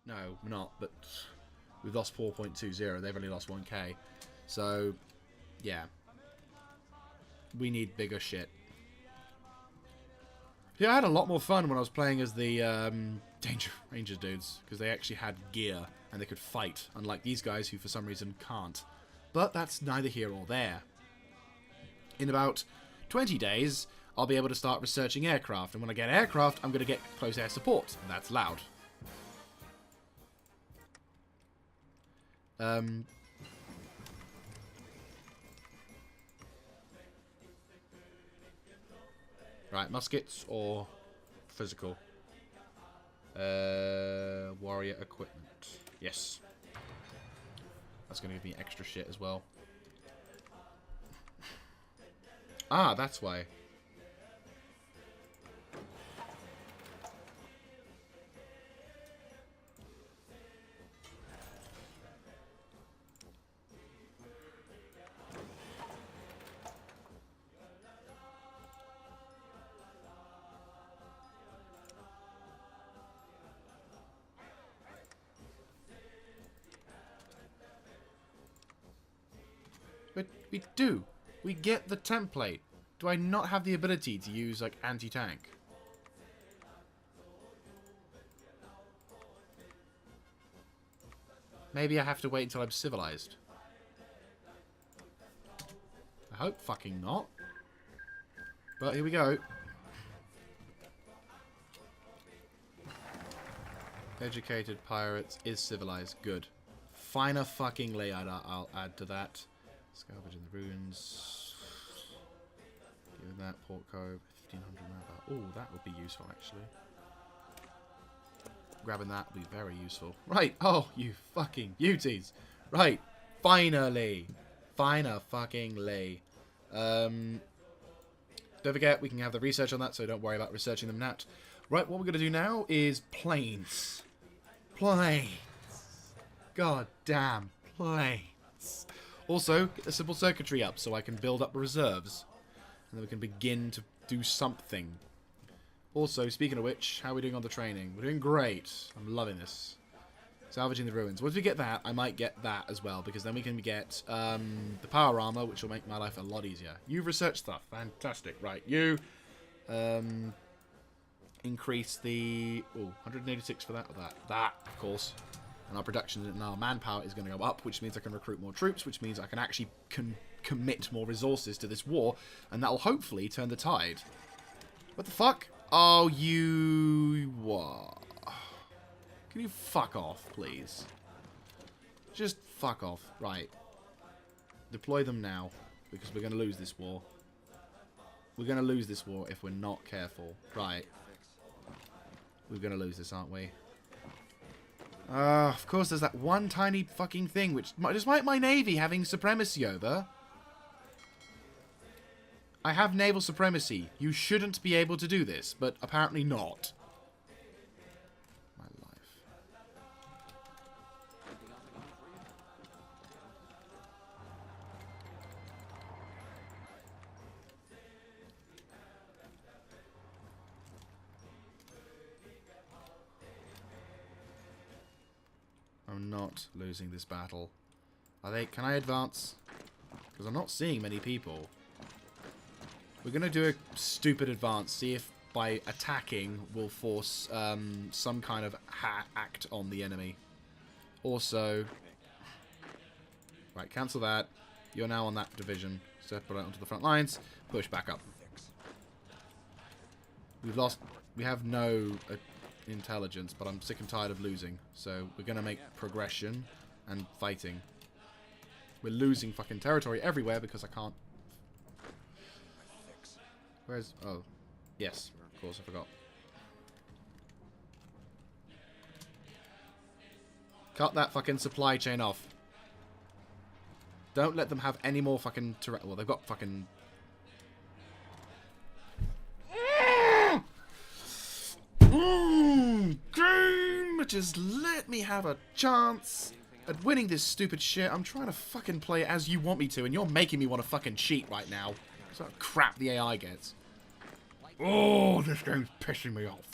No, we're not, but we've lost 4.20. They've only lost 1k. So, yeah. We need bigger shit. Yeah, I had a lot more fun when I was playing as the Danger Rangers dudes, because they actually had gear and they could fight, unlike these guys who for some reason can't. But that's neither here or there. In about 20 days, I'll be able to start researching aircraft, and when I get aircraft, I'm going to get close air support, and that's loud. Right, muskets or physical? Warrior equipment. Yes. That's going to give me extra shit as well. Ah, that's why. But we do. We get the template. Do I not have the ability to use, like, anti-tank? Maybe I have to wait until I'm civilized. I hope fucking not. But here we go. Educated pirates is civilized. Good. Finer fucking layout I'll add to that. Salvage in the ruins. Give that port cove. 1500 manpower. Oh, that would be useful actually. Grabbing that would be very useful. Right. Oh, you fucking beauties. Right. Finally. Finer fucking lay. Don't forget, we can have the research on that, so don't worry about researching them now. Right, what we're going to do now is planes. Planes. God damn. Planes. Also, get the simple circuitry up so I can build up reserves. And then we can begin to do something. Also, speaking of which, how are we doing on the training? We're doing great. I'm loving this. Salvaging the ruins. Once we get that, I might get that as well, because then we can get the power armor, which will make my life a lot easier. You've researched stuff. Fantastic. Right, you increase the 186 for that or that. That, of course. And our production and our manpower is going to go up, which means I can recruit more troops, which means I can actually commit more resources to this war, and that will hopefully turn the tide. What the fuck? Oh, you... What? Can you fuck off, please? Just fuck off. Right. Deploy them now, because we're going to lose this war. We're going to lose this war if we're not careful. Right. We're going to lose this, aren't we? Of course, there's that one tiny fucking thing, which... Despite my navy having supremacy over... I have naval supremacy. You shouldn't be able to do this, but apparently not. My life. I'm not losing this battle. Are they? Can I advance? Because I'm not seeing many people. We're going to do a stupid advance, see if by attacking we'll force some kind of act on the enemy. Also, right, cancel that. You're now on that division. Separate onto the front lines. Push back up. We've lost... We have no intelligence, but I'm sick and tired of losing. So we're going to make progression and fighting. We're losing fucking territory everywhere because I can't... Where's... Oh. Yes. Of course, I forgot. Cut that fucking supply chain off. Don't let them have any more fucking... Well, they've got fucking... Game! Just let me have a chance at winning this stupid shit. I'm trying to fucking play it as you want me to, and you're making me want to fucking cheat right now. That's what crap the AI gets. Oh, this game's pissing me off.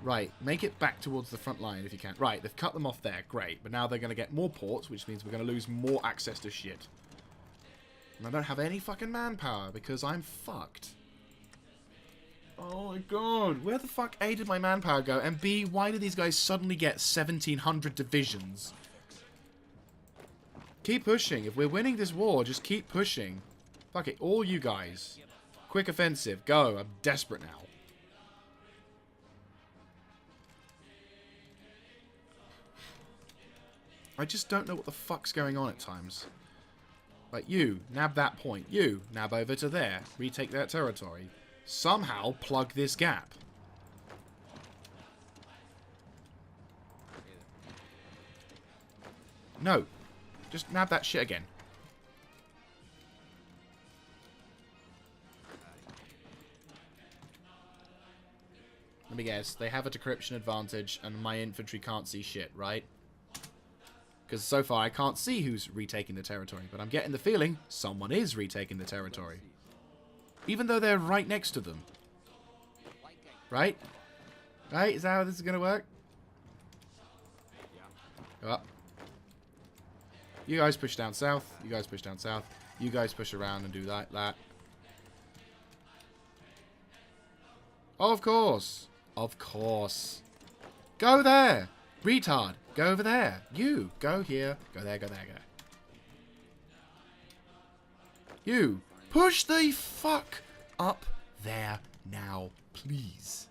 Right, make it back towards the front line if you can. Right, they've cut them off there. Great. But now they're going to get more ports, which means we're going to lose more access to shit. And I don't have any fucking manpower because I'm fucked. Oh my god. Where the fuck A, did my manpower go? And B, why do these guys suddenly get 1,700 divisions? Keep pushing. If we're winning this war, just keep pushing. Fuck it. All you guys. Quick offensive. Go. I'm desperate now. I just don't know what the fuck's going on at times. Like, you, nab that point. You, nab over to there. Retake that territory. Somehow plug this gap. No. Just nab that shit again. Let me guess. They have a decryption advantage and my infantry can't see shit, right? Because so far I can't see who's retaking the territory. But I'm getting the feeling someone is retaking the territory. Even though they're right next to them. Right? Right? Is that how this is going to work? Go up. You guys push down south. You guys push down south. You guys push around and do that. Of course. Of course. Go there. Retard. Go over there. You. Go here. Go there, go there, go. You. Push the fuck up there now, please.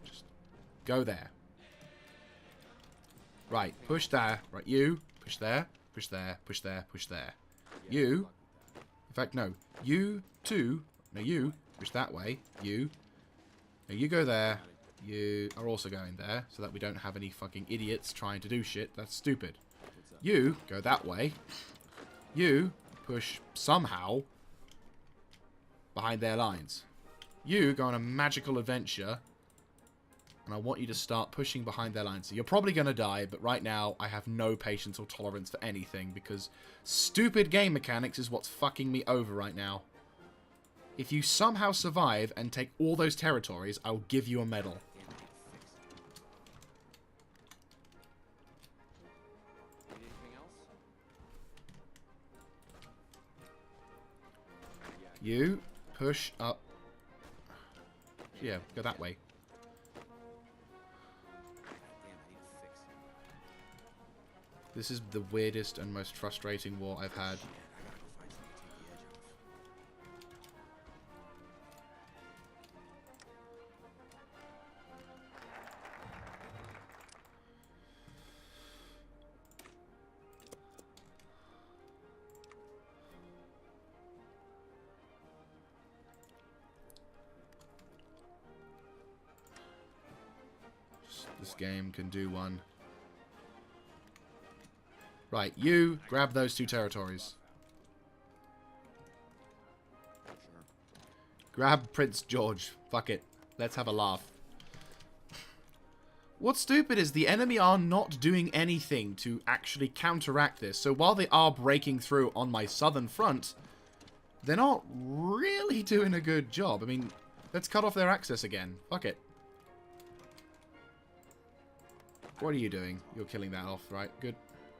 Just go there. Right. Push there. Right. You. Push there. Push there. Push there. Push there. You. In fact, no. You too. No, you. Push that way. You. Now you go there. You are also going there, so that we don't have any fucking idiots trying to do shit. That's stupid. You go that way. You push somehow behind their lines. You go on a magical adventure, and I want you to start pushing behind their lines. So you're probably going to die, but right now I have no patience or tolerance for anything, because stupid game mechanics is what's fucking me over right now. If you somehow survive and take all those territories, I will give you a medal. You push up. Yeah, go that way. This is the weirdest and most frustrating war I've had. This game can do one. Right, you grab those two territories. Sure. Grab Prince George. Fuck it. Let's have a laugh. What's stupid is the enemy are not doing anything to actually counteract this. So while they are breaking through on my southern front, they're not really doing a good job. I mean, let's cut off their access again. Fuck it. What are you doing? You're killing that off, right? Good.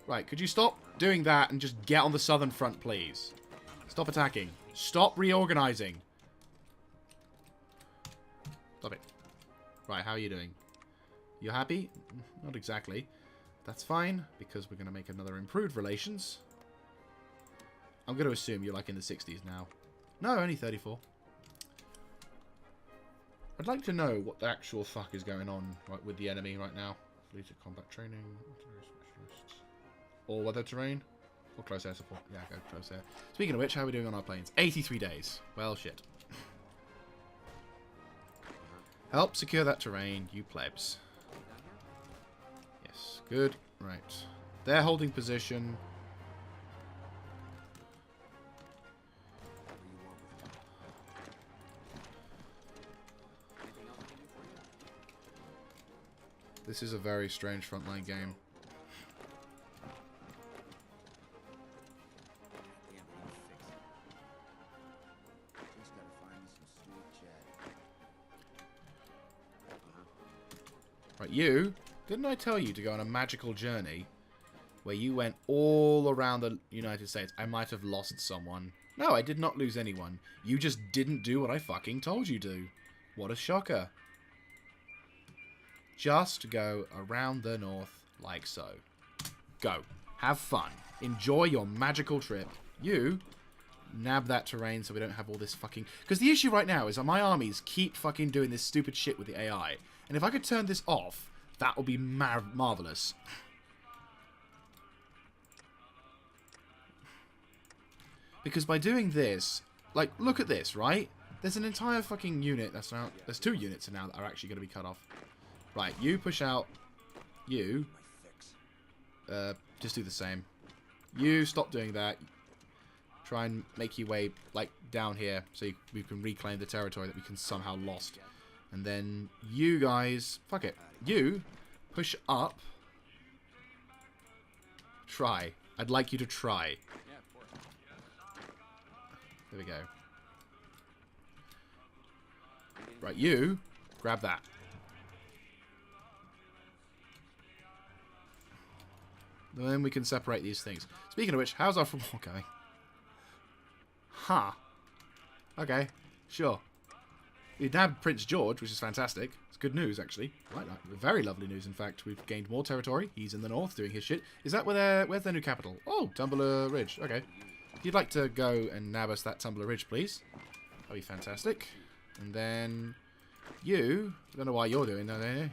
Right, could you stop doing that and just get on the southern front, please? Stop attacking. Stop reorganizing. Stop it. Right, how are you doing? You happy? Not exactly. That's fine, because we're going to make another improved relations. I'm going to assume you're like in the 60s now. No, only 34. I'd like to know what the actual fuck is going on right, with the enemy right now. Fleet combat training. All weather terrain. Or close air support. Yeah, go close air. Speaking of which, how are we doing on our planes? 83 days. Well, shit. Help secure that terrain, you plebs. Yes, good. Right. They're holding position. This is a very strange frontline game. you. Didn't I tell you to go on a magical journey where you went all around the United States? I might have lost someone. No, I did not lose anyone. You just didn't do what I fucking told you to. What a shocker. Just go around the north like so. Go. Have fun. Enjoy your magical trip. You nab that terrain so we don't have all this fucking... Because the issue right now is that my armies keep fucking doing this stupid shit with the AI. And if I could turn this off, that would be marvelous. Because by doing this... Like, look at this, right? There's an entire fucking unit that's now... There's 2 units now that are actually going to be cut off. Right, you push out. You. Just do the same. You stop doing that. Try and make your way, like, down here so we can reclaim the territory that we can somehow lost. And then you guys... Fuck it. You push up. Try. I'd like you to try. There we go. Right, you grab that. Then we can separate these things. Speaking of which, how's our war going? Huh. Okay, sure. We nabbed Prince George, which is fantastic. It's good news, actually. Right, very lovely news, in fact. We've gained more territory. He's in the north doing his shit. Is that where's their new capital? Oh, Tumbler Ridge. Okay. If you'd like to go and nab us that Tumbler Ridge, please. That'd be fantastic. And then you... I don't know why you're doing that, eh?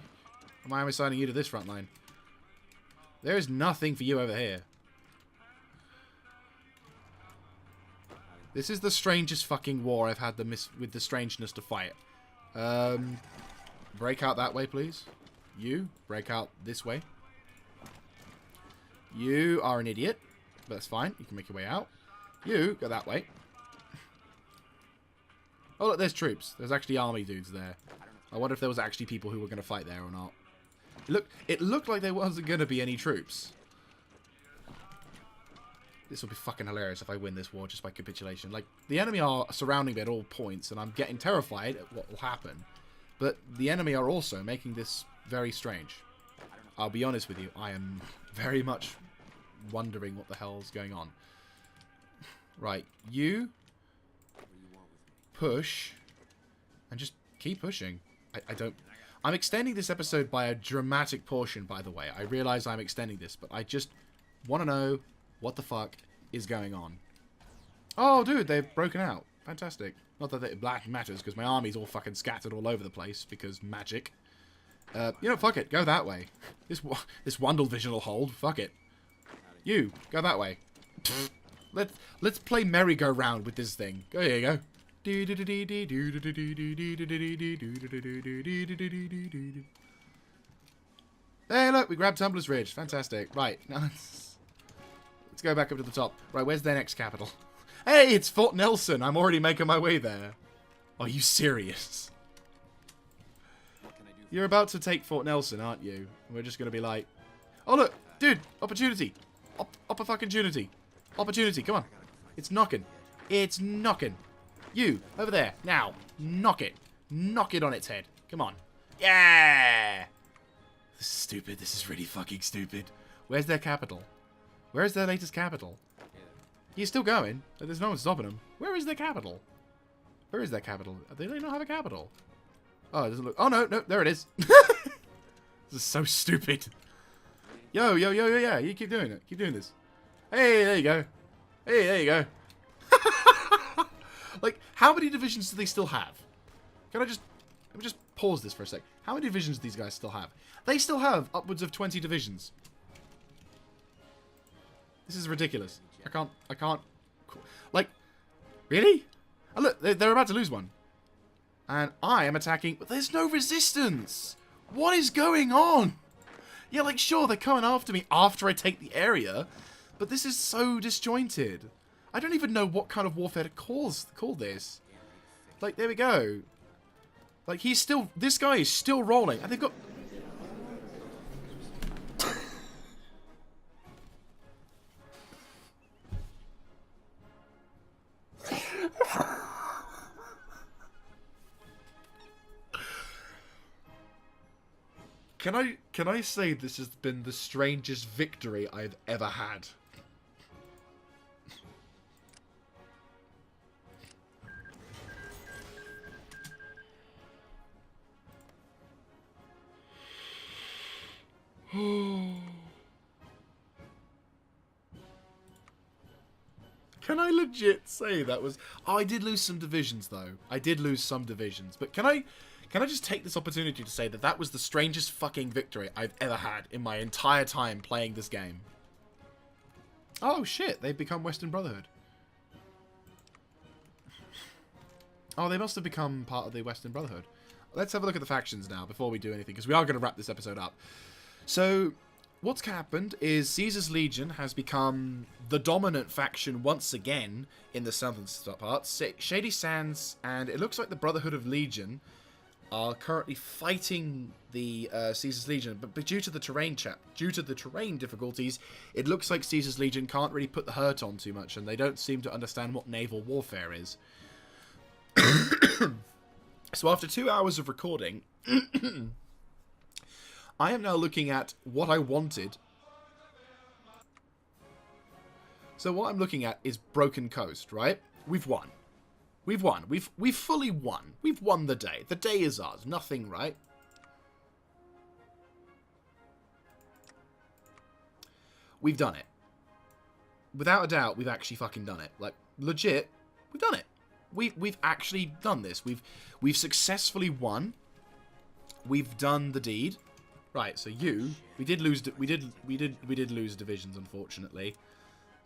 Why am I assigning you to this front line? There is nothing for you over here. This is the strangest fucking war I've had with the strangeness to fight. Break out that way, please. You, break out this way. You are an idiot. But that's fine. You can make your way out. You, go that way. Oh, look, there's troops. There's actually army dudes there. I wonder if there was actually people who were going to fight there or not. It looked like there wasn't going to be any troops. This will be fucking hilarious if I win this war just by capitulation. Like, the enemy are surrounding me at all points, and I'm getting terrified at what will happen. But the enemy are also making this very strange. I'll be honest with you, I am very much wondering what the hell's going on. Right, you push and just keep pushing. I'm extending this episode by a dramatic portion, by the way. I realize I'm extending this, but I just want to know what the fuck is going on. Oh, dude, they've broken out. Fantastic. Not that it matters, because my army's all fucking scattered all over the place, because magic. You know, fuck it. Go that way. This Wundle vision will hold. Fuck it. You, go that way. Let's play merry-go-round with this thing. Go, here you go. Hey, look, we grabbed Tumbler's Ridge. Fantastic. Right, now let's go back up to the top. Right, where's their next capital? Hey, it's Fort Nelson. I'm already making my way there. Are you serious? You're about to take Fort Nelson, aren't you? We're just going to be like... Oh, look, dude, opportunity. Opportunity. Opportunity, come on. It's knocking. It's knocking. You, over there, now, knock it. Knock it on its head. Come on. Yeah! This is stupid. This is really fucking stupid. Where's their capital? Where's their latest capital? He's still going. There's no one stopping him. Where is their capital? Where is their capital? They don't have a capital. Oh, it doesn't look... Oh, no, there it is. This is so stupid. Yo, yeah. You keep doing it. Keep doing this. Hey, there you go. Hey, there you go. Like, how many divisions do they still have? Let me just pause this for a sec. How many divisions do these guys still have? They still have upwards of 20 divisions. This is ridiculous. I can't... Like, really? Oh, look, they're about to lose one. And I am attacking... But there's no resistance! What is going on? Yeah, like, sure, they're coming after me after I take the area. But this is so disjointed. I don't even know what kind of warfare to call this. Like, there we go. Like, he's still... This guy is still rolling. And they've got... Can I say this has been the strangest victory I've ever had? Can I legit say that was... Oh, I did lose some divisions, though. I did lose some divisions. But can I just take this opportunity to say that that was the strangest fucking victory I've ever had in my entire time playing this game? Oh, shit. They've become Western Brotherhood. Oh, they must have become part of the Western Brotherhood. Let's have a look at the factions now before we do anything, because we are going to wrap this episode up. So... what's happened is Caesar's Legion has become the dominant faction once again in the southern parts. Shady Sands and it looks like the Brotherhood of Legion are currently fighting the Caesar's Legion, but due to the terrain difficulties, it looks like Caesar's Legion can't really put the hurt on too much, and they don't seem to understand what naval warfare is. So after 2 hours of recording, I am now looking at what I wanted. So what I'm looking at is Broken Coast, right? We've won. We've won. We've fully won. We've won the day. The day is ours. Nothing, right? We've done it. Without a doubt, we've actually fucking done it. Like, legit, we've done it. We've actually done this. We've successfully won. We've done the deed. Right, so we did lose divisions, unfortunately.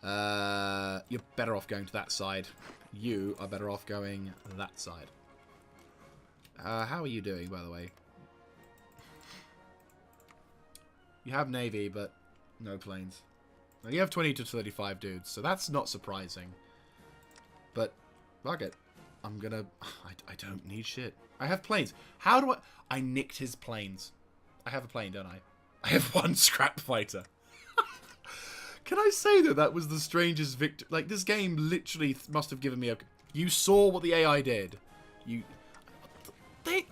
You're better off going to that side. You are better off going that side. How are you doing, by the way? You have navy, but no planes. Now, you have 20 to 35 dudes, so that's not surprising. But fuck it, I'm gonna. I don't need shit. I have planes. How do I nicked his planes. I have a plane, don't I? I have one scrap fighter. Can I say that that was the strangest victory? Like, this game literally must have given me a... You saw what the AI did.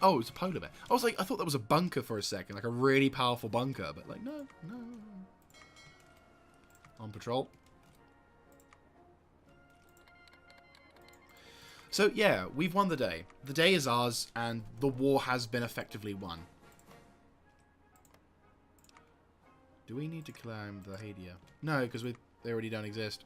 Oh, it's a polar bear. I was like, I thought that was a bunker for a second. Like a really powerful bunker. But like, no. On patrol. So, yeah, we've won the day. The day is ours, and the war has been effectively won. Do we need to climb the Hadia? No, because they already don't exist.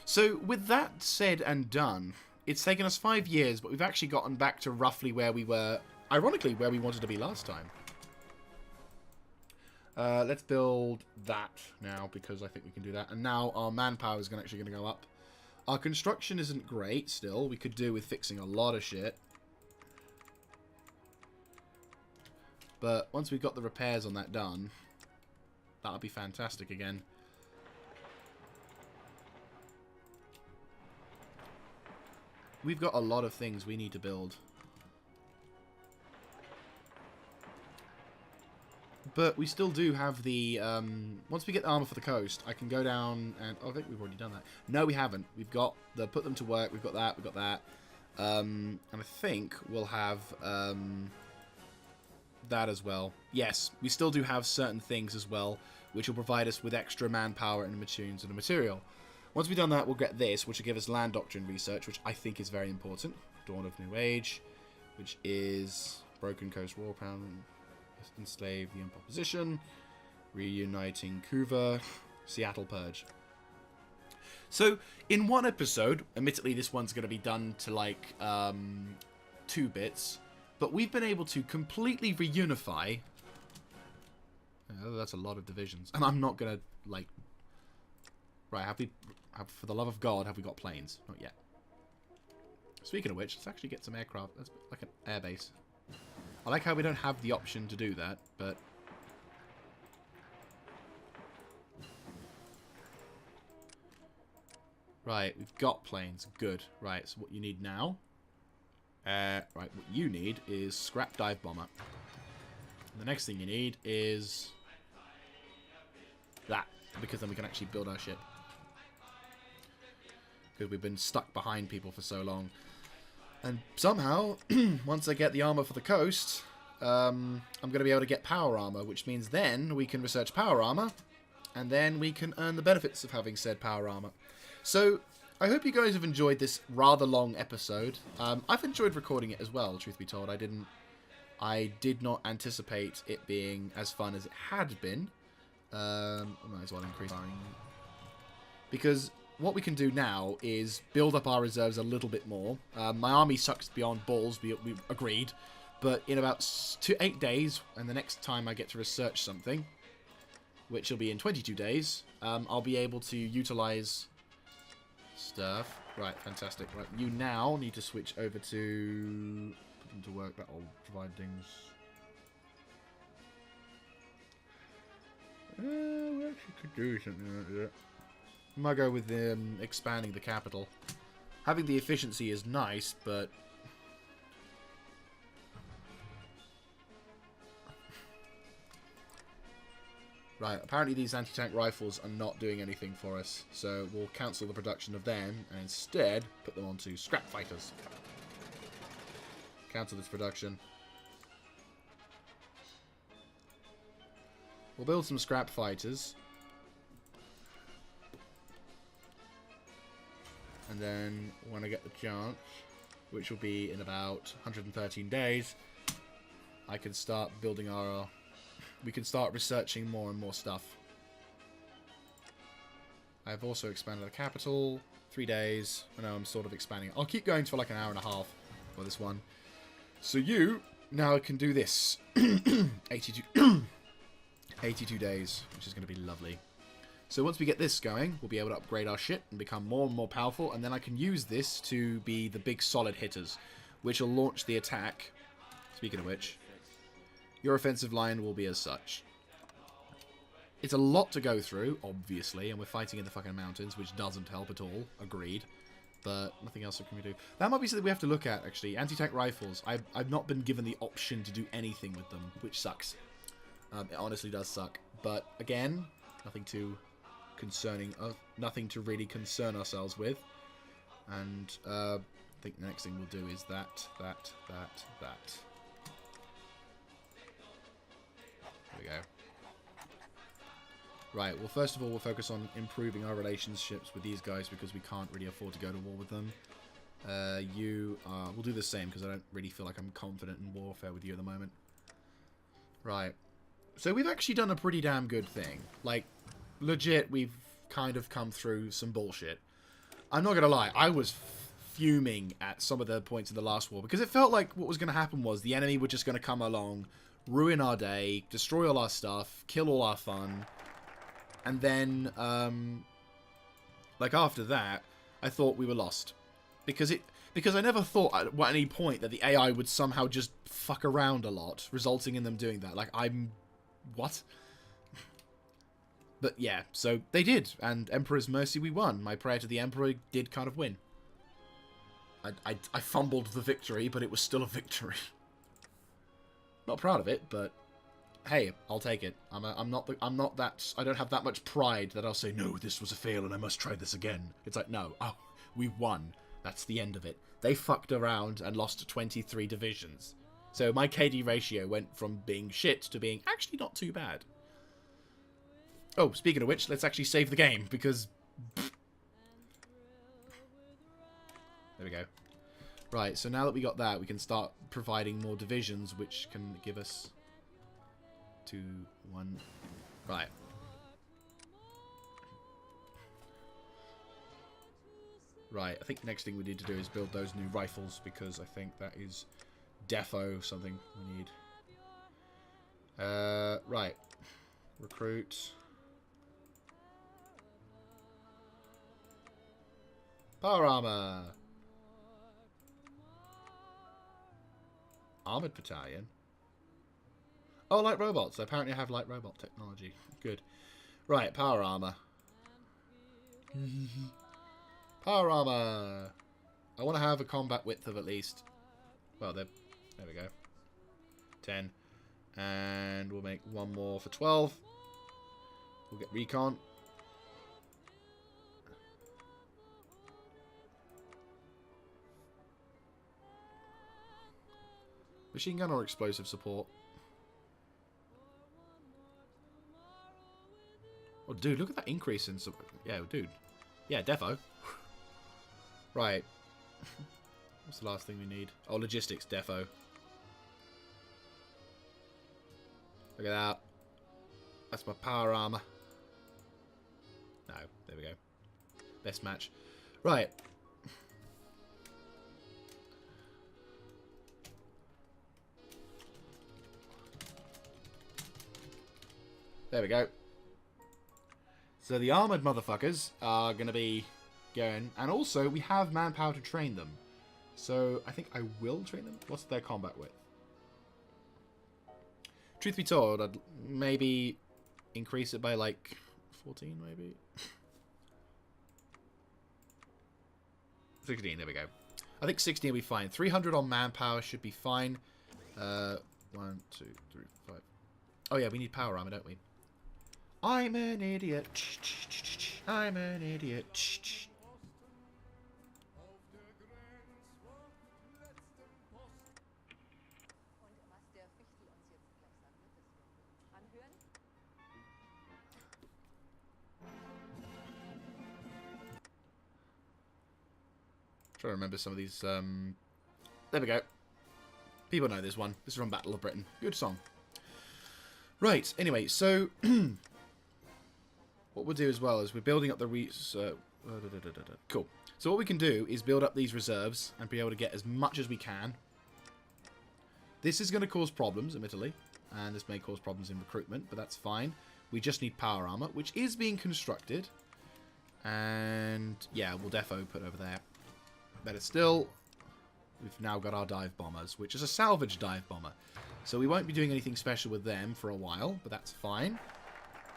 So, with that said and done, it's taken us 5 years, but we've actually gotten back to roughly where we were, ironically, where we wanted to be last time. Let's build that now, because I think we can do that. And now our manpower is actually going to go up. Our construction isn't great still. We could do with fixing a lot of shit. But once we've got the repairs on that done... that'll be fantastic again. We've got a lot of things we need to build. But we still do have the... once we get the armor for the coast, I can go down and... oh, I think we've already done that. No, we haven't. We've got the put them to work. We've got that. We've got that. And I think we'll have... that as well. Yes, we still do have certain things as well, which will provide us with extra manpower and machines and material. Once we've done that, we'll get this, which will give us land doctrine research, which I think is very important. Dawn of New Age, which is Broken Coast War Pound, Enslave the Imposition, Reuniting Kuva, Seattle Purge. So, in one episode, admittedly this one's going to be done to like 2 bits, but we've been able to completely reunify. That's a lot of divisions. And I'm not going to, like... Right, for the love of God, have we got planes? Not yet. Speaking of which, let's actually get some aircraft. That's like an airbase. I like how we don't have the option to do that, but... Right, we've got planes. Good. Right, so what you need now... right, what you need is scrap dive bomber. And the next thing you need is... that, because then we can actually build our ship. Because we've been stuck behind people for so long. And somehow, once I get the armor for the coast, I'm going to be able to get power armor, which means then we can research power armor, and then we can earn the benefits of having said power armor. So, I hope you guys have enjoyed this rather long episode. I've enjoyed recording it as well, truth be told. I did not anticipate it being as fun as it had been. I might as well increase our... Because what we can do now is build up our reserves a little bit more. My army sucks beyond balls, we agreed. But in about 8 days, and the next time I get to research something, which will be in 22 days, I'll be able to utilize stuff. Right, fantastic. Right, you now need to switch over to... Put them to work, that will provide things. We actually could do something like that. I might go with expanding the capital. Having the efficiency is nice, but... Right, apparently these anti-tank rifles are not doing anything for us, so we'll cancel the production of them, and instead put them onto scrap fighters. Cancel this production. We'll build some scrap fighters. And then, when I get the chance, which will be in about 113 days, I can start building our... We can start researching more and more stuff. I've also expanded the capital. 3 days. I know I'm sort of expanding. I'll keep going for like an hour and a half for this one. So you now can do this. 82 days, which is going to be lovely. So once we get this going, we'll be able to upgrade our shit and become more and more powerful, and then I can use this to be the big solid hitters, which will launch the attack. Speaking of which, your offensive line will be as such. It's a lot to go through, obviously, and we're fighting in the fucking mountains, which doesn't help at all, agreed. But nothing else can we do. That might be something we have to look at, actually. Anti-tank rifles. I've not been given the option to do anything with them, which sucks. It honestly does suck. But, again, nothing too concerning, nothing to really concern ourselves with. And I think the next thing we'll do is that. There we go. Right, well, first of all, we'll focus on improving our relationships with these guys because we can't really afford to go to war with them. We'll do the same because I don't really feel like I'm confident in warfare with you at the moment. Right. So we've actually done a pretty damn good thing. Like, legit, we've kind of come through some bullshit. I'm not going to lie, I was fuming at some of the points in the last war because it felt like what was going to happen was the enemy were just going to come along, ruin our day, destroy all our stuff, kill all our fun, and then, like after that, I thought we were lost. Because I never thought at any point that the AI would somehow just fuck around a lot, resulting in them doing that. Like, what? But yeah, so they did, and Emperor's Mercy we won. My prayer to the Emperor did kind of win. I fumbled the victory, but it was still a victory. Not proud of it, but hey, I'll take it. I don't have that much pride that I'll say, no, this was a fail and I must try this again. It's like, no, oh, we won. That's the end of it. They fucked around and lost 23 divisions. So my KD ratio went from being shit to being actually not too bad. Oh, speaking of which, let's actually save the game, because... There we go. Right, so now that we got that, we can start providing more divisions, which can give us... 2, 1... Right. Right, I think the next thing we need to do is build those new rifles, because I think that is defo something we need. Right. Recruit. Power armor. Armored battalion. Oh, light robots. Apparently I have light robot technology. Good. Right, power armor. Power armor. I want to have a combat width of at least... Well, there we go. 10. And we'll make one more for 12. We'll get recon. Machine gun or explosive support? Oh, dude, look at that increase in... Yeah, dude. Yeah, defo. Right. What's the last thing we need? Oh, logistics, defo. Look at that. That's my power armor. No, there we go. Best match. Right. There we go. So the armoured motherfuckers are going to be going. And also, we have manpower to train them. So I think I will train them. What's their combat width? Truth be told, I'd maybe increase it by like 14, maybe. 16, there we go. I think 16 will be fine. 300 on manpower should be fine. 1, 2, 3, 5. Oh yeah, we need power armor, don't we? I'm an idiot. I'm an idiot. Trying to remember some of these. There we go. People know this one. This is from Battle of Britain. Good song. Right. Anyway, so what we'll do as well is we're building up the cool. So what we can do is build up these reserves and be able to get as much as we can. This is going to cause problems, admittedly, and this may cause problems in recruitment, but that's fine. We just need power armor, which is being constructed, and yeah, we'll defo put over there. Better still, we've now got our dive bombers, which is a salvage dive bomber. So we won't be doing anything special with them for a while, but that's fine.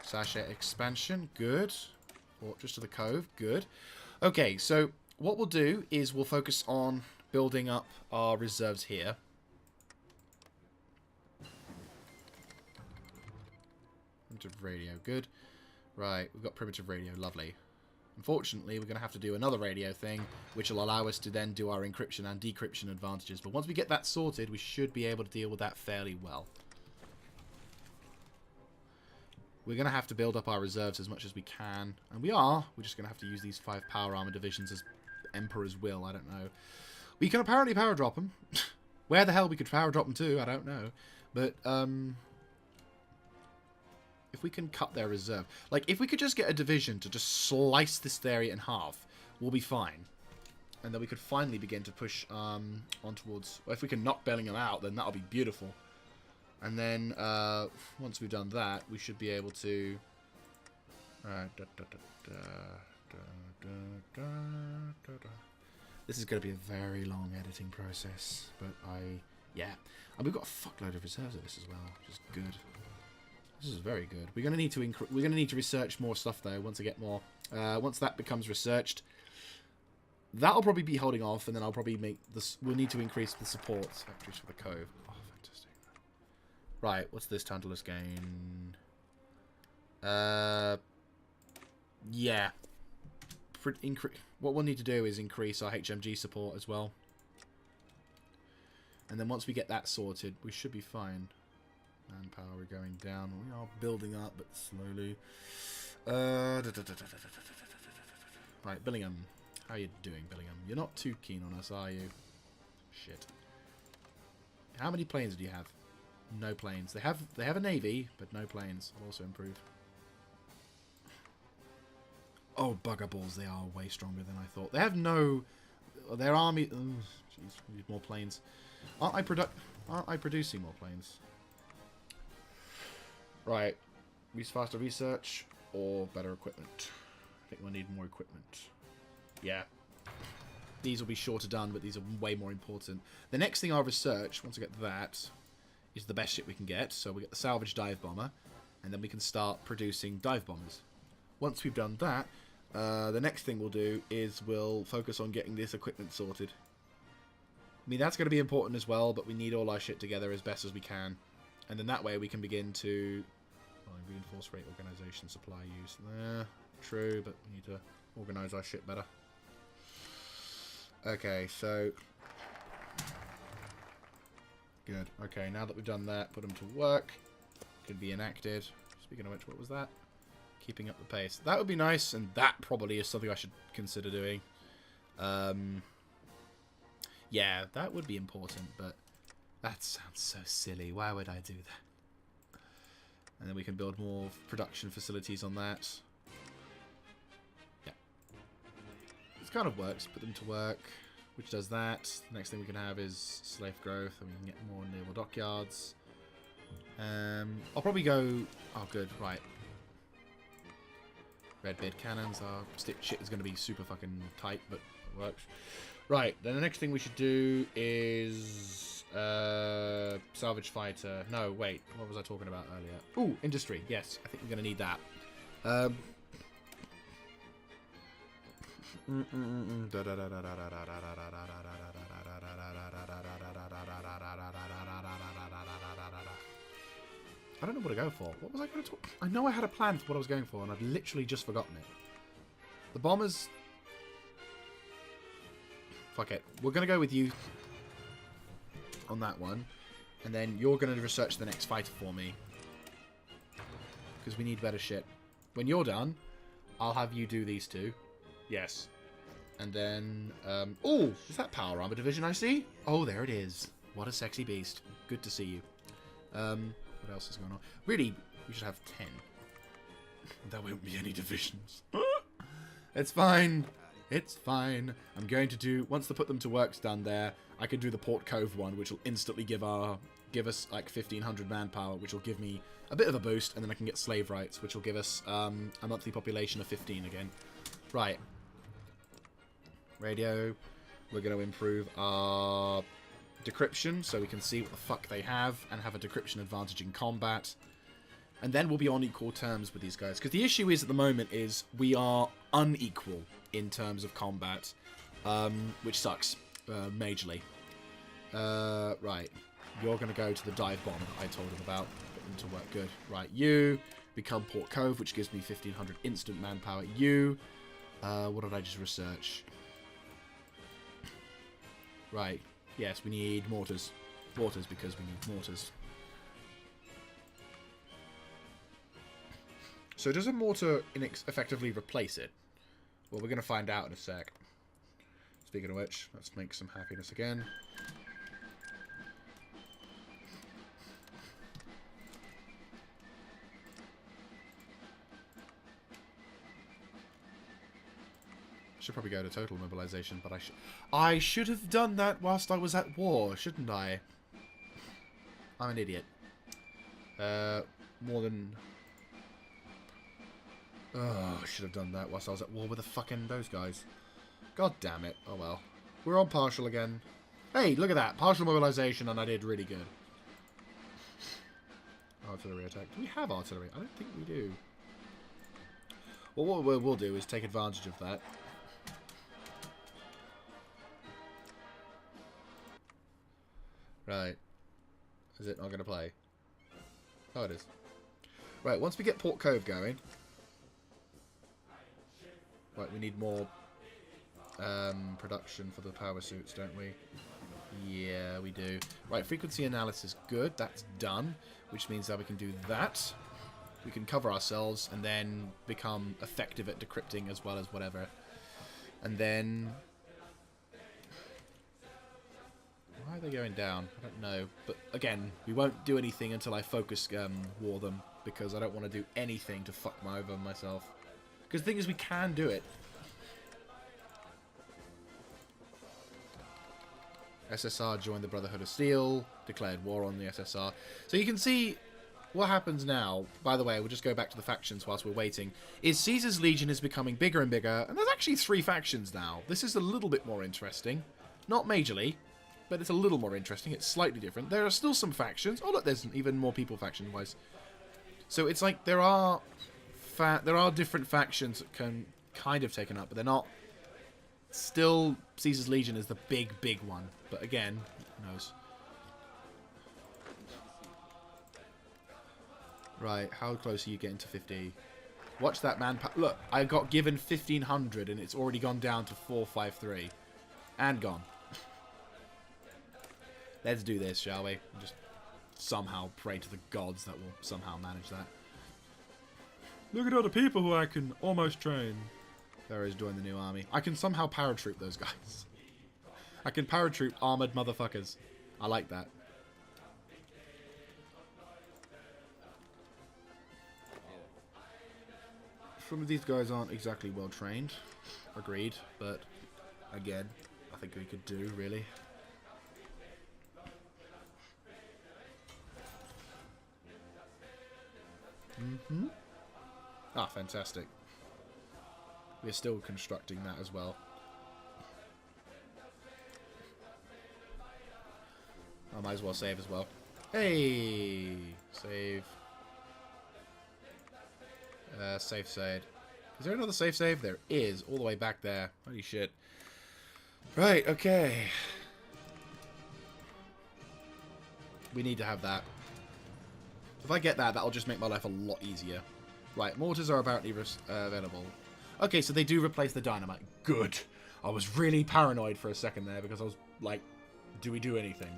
Sachet expansion, good. Fortress of the Cove, good. Okay, so what we'll do is we'll focus on building up our reserves here. Primitive radio, good. Right, we've got primitive radio, lovely. Unfortunately, we're going to have to do another radio thing, which will allow us to then do our encryption and decryption advantages. But once we get that sorted, we should be able to deal with that fairly well. We're going to have to build up our reserves as much as we can. And we are. We're just going to have to use these 5 power armor divisions as Emperor's will. I don't know. We can apparently power drop them. Where the hell we could power drop them to, I don't know. But, if we can cut their reserve. Like, if we could just get a division to just slice this area in half, we'll be fine. And then we could finally begin to push on towards... Well, if we can knock Bellingham out, then that'll be beautiful. And then, once we've done that, we should be able to... This is going to be a very long editing process. But yeah. And we've got a fuckload of reserves of this as well, which is good. This is very good. We're going to need to research more stuff though. Once I get more, once that becomes researched, that'll probably be holding off, and then I'll probably make this. We'll need to increase the support factories for the Cove. Oh, fantastic! Right, what's this Tantalus gain? Yeah. What we'll need to do is increase our HMG support as well, and then once we get that sorted, we should be fine. Manpower, we're going down. We are building up, but slowly. Right, Billingham. How are you doing, Billingham? You're not too keen on us, are you? Shit. How many planes do you have? No planes. They have a navy, but no planes. I'll also improve. Oh, bugger balls. They are way stronger than I thought. They have no... Their army... Jeez, we need more planes. Aren't I producing more planes? Right, faster research or better equipment. I think we'll need more equipment. Yeah. These will be shorter done, but these are way more important. The next thing I'll research, once I get that, is the best ship we can get. So we get the salvage dive bomber, and then we can start producing dive bombers. Once we've done that, the next thing we'll do is we'll focus on getting this equipment sorted. I mean, that's going to be important as well, but we need all our shit together as best as we can. And then that way we can begin to reinforce rate organization supply use. True, but we need to organize our shit better. Okay, so Good. Okay, now that we've done that, put them to work. Could be enacted. Speaking of which, what was that? Keeping up the pace. That would be nice, and that probably is something I should consider doing. Yeah, that would be important, but that sounds so silly. Why would I do that? And then we can build more production facilities on that. Yeah. This kind of works. Put them to work, which does that. The next thing we can have is slave growth, and we can get more naval dockyards. I'll probably go... Oh, good. Right. Red beard cannons. Our shit is going to be super fucking tight, but it works. Right. Then the next thing we should do is... salvage fighter. No, wait. What was I talking about earlier? Ooh, industry. Yes, I think we're going to need that. I don't know what to go for. What was I going to talk? I know I had a plan for what I was going for, and I've literally just forgotten it. The bombers... Fuck it. We're going to go with you on that one. And then you're going to research the next fighter for me. Because we need better shit. When you're done, I'll have you do these two. Yes. And then... oh! Is that Power Armor Division I see? Oh, there it is. What a sexy beast. Good to see you. What else is going on? Really, we should have 10. There won't be any divisions. It's fine. It's fine. I'm going to do... Once the put them to work's done there, I can do the Port Cove one, which will instantly give us like 1,500 manpower, which will give me a bit of a boost, and then I can get slave rights, which will give us a monthly population of 15 again. Right. Radio. We're going to improve our decryption, so we can see what the fuck they have, and have a decryption advantage in combat. And then we'll be on equal terms with these guys. Because the issue is, at the moment, is we are unequal in terms of combat, which sucks majorly. Right. You're going to go to the dive bomb that I told him about. Put them to work. Good. Right. You become Port Cove, which gives me 1,500 instant manpower. You... what did I just research? Right. Yes, we need mortars. Mortars, because we need mortars. So does a mortar effectively replace it? Well, we're going to find out in a sec. Speaking of which, let's make some happiness again. Should probably go to total mobilization, but I should have done that whilst I was at war, shouldn't I? I'm an idiot. More than... Oh, I should have done that whilst I was at war with the fucking those guys. God damn it. Oh well. We're on partial again. Hey, look at that. Partial mobilization, and I did really good. Artillery attack. Do we have artillery? I don't think we do. Well, what we'll do is take advantage of that. Right. Is it not going to play? Oh, it is. Right, once we get Port Cove going... Right, we need more production for the power suits, don't we? Yeah, we do. Right, frequency analysis, good. That's done, which means that we can do that. We can cover ourselves and then become effective at decrypting as well as whatever. And then... Why are they going down? I don't know. But again, we won't do anything until I focus war them, because I don't want to do anything to fuck over myself. Because the thing is, we can do it. SSR joined the Brotherhood of Steel, declared war on the SSR. So you can see what happens now. By the way, we'll just go back to the factions whilst we're waiting. Is Caesar's Legion is becoming bigger and bigger, and there's actually 3 factions now. This is a little bit more interesting. Not majorly, but it's a little more interesting. It's slightly different. There are still some factions. Oh, look, there's even more people faction-wise. So it's like there are different factions that can kind of taken up, but they're not. Still, Caesar's Legion is the big one. But again, who knows? Right, how close are you getting to 50? Watch that man. Look, I got given 1,500 and it's already gone down to 453. And gone. Let's do this, shall we? Just somehow pray to the gods that will somehow manage that. Look at all the people who I can almost train. Pharaoh's joined the new army. I can somehow paratroop those guys. I can paratroop armored motherfuckers. I like that. Some of these guys aren't exactly well trained. Agreed, but again, I think we could do, really. Ah, fantastic. We're still constructing that as well. I might as well save as well. Hey! Save. Safe side. Is there another safe save? There is, all the way back there. Holy shit. Right, okay. We need to have that. If I get that, that'll just make my life a lot easier. Right, mortars are apparently available. Okay, so they do replace the dynamite. Good. I was really paranoid for a second there because I was like, do we do anything?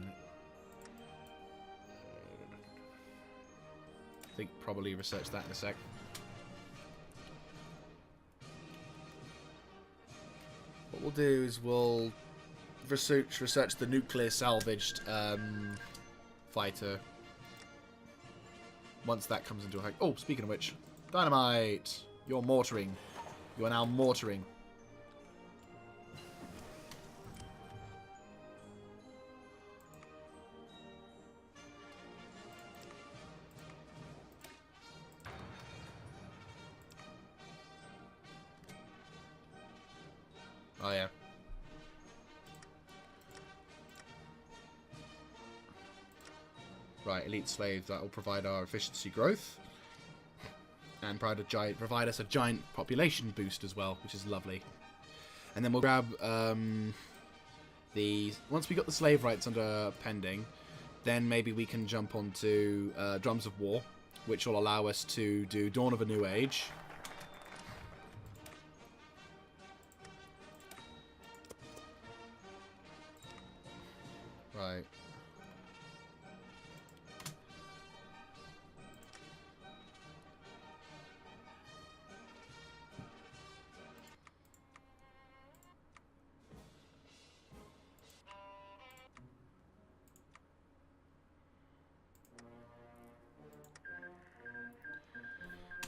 I think probably research that in a sec. What we'll do is we'll research the nuclear salvaged fighter. Once that comes into effect. Oh, speaking of which, dynamite! You're mortaring. You are now mortaring. Oh, yeah. Right, elite slaves. That will provide our efficiency growth. And provide us a giant population boost as well, which is lovely. And then we'll grab once we got the slave rights under pending, then maybe we can jump onto Drums of War, which will allow us to do Dawn of a New Age. Right.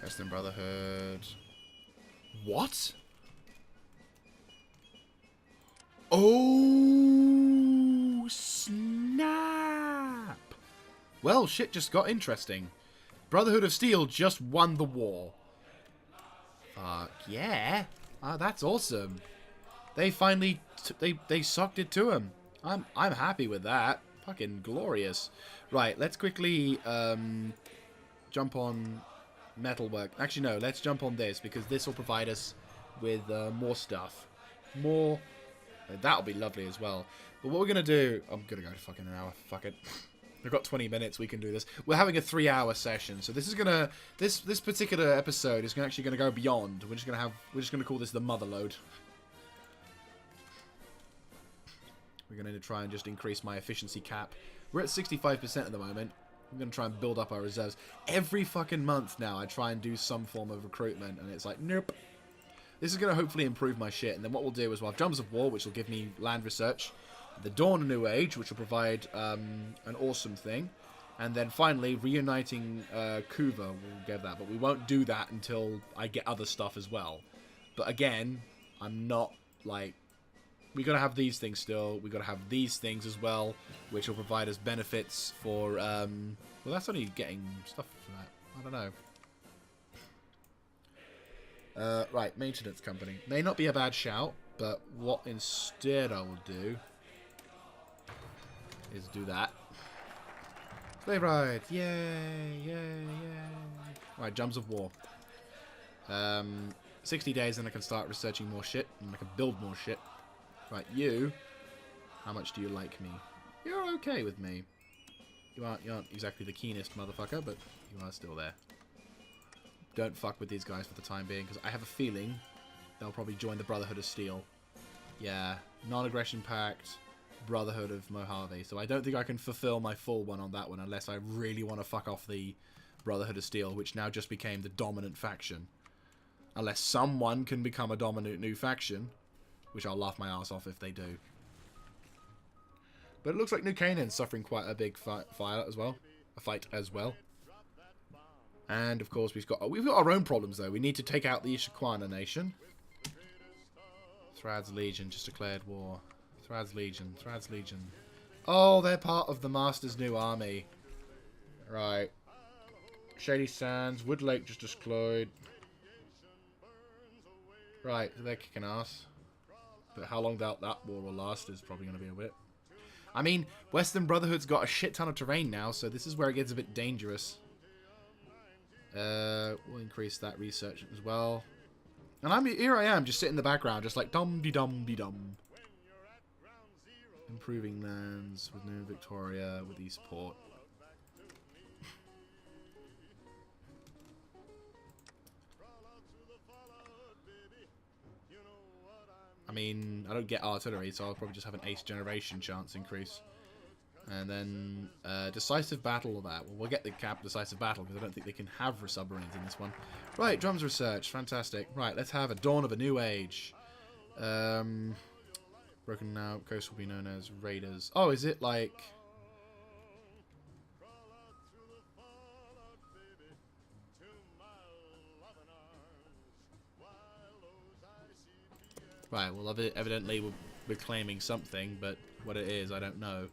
Western Brotherhood. What? Oh, snap! Well, shit just got interesting. Brotherhood of Steel just won the war. Fuck yeah. That's awesome. They finally they sucked it to him. I'm happy with that. Fucking glorious. Right, let's quickly jump on metalwork. Actually, no, let's jump on this because this will provide us with more stuff. More. That'll be lovely as well. But what we're going to do... I'm going to go to fucking an hour. Fuck it. We've got 20 minutes. We can do this. We're having a 3-hour session. So this is going to... This particular episode is actually going to go beyond. We're just going to call this the mother load. We're going to try and just increase my efficiency cap. We're at 65% at the moment. I'm going to try and build up our reserves. Every fucking month now, I try and do some form of recruitment, and it's like, nope. This is going to hopefully improve my shit, and then what we'll do is we'll have Drums of War, which will give me land research, the Dawn of New Age, which will provide an awesome thing, and then finally, reuniting Kuva will get that, but we won't do that until I get other stuff as well. But again, I'm not, like... We gotta have these things still. We gotta have these things as well, which will provide us benefits for. Well, that's only getting stuff for that. I don't know. Right, maintenance company may not be a bad shout, but what instead I will do is do that. Slave ride! Yay! Yay! Yay! Right, Drums of War. 60 days, and I can start researching more shit, and I can build more shit. Right, you. How much do you like me? You're okay with me. You aren't exactly the keenest motherfucker, but you are still there. Don't fuck with these guys for the time being, because I have a feeling they'll probably join the Brotherhood of Steel. Yeah, non-aggression pact, Brotherhood of Mojave. So I don't think I can fulfill my full one on that one unless I really want to fuck off the Brotherhood of Steel, which now just became the dominant faction. Unless someone can become a dominant new faction, which I'll laugh my ass off if they do. But it looks like New Canaan's suffering quite a big fight as well. And of course we've got our own problems though. We need to take out the Ishikwana nation. Thrad's Legion just declared war. Thrad's Legion. Oh, they're part of the Master's new army. Right. Shady Sands. Woodlake just destroyed. Right, so they're kicking ass. But how long that war will last is probably going to be a bit. I mean, Western Brotherhood's got a shit ton of terrain now, so this is where it gets a bit dangerous. We'll increase that research as well. And here I am, just sitting in the background, just like dum-de-dum-de-dum. Improving lands with New Victoria, with Eastport. I mean, I don't get artillery, so I'll probably just have an ace generation chance increase. And then, decisive battle of that. Well, we'll get the decisive battle, because I don't think they can have submarines in this one. Right, drums research. Fantastic. Right, let's have a dawn of a new age. Broken Outpost will be known as Raiders. Oh, is it like... Right, well, evidently we're claiming something, but what it is, I don't know.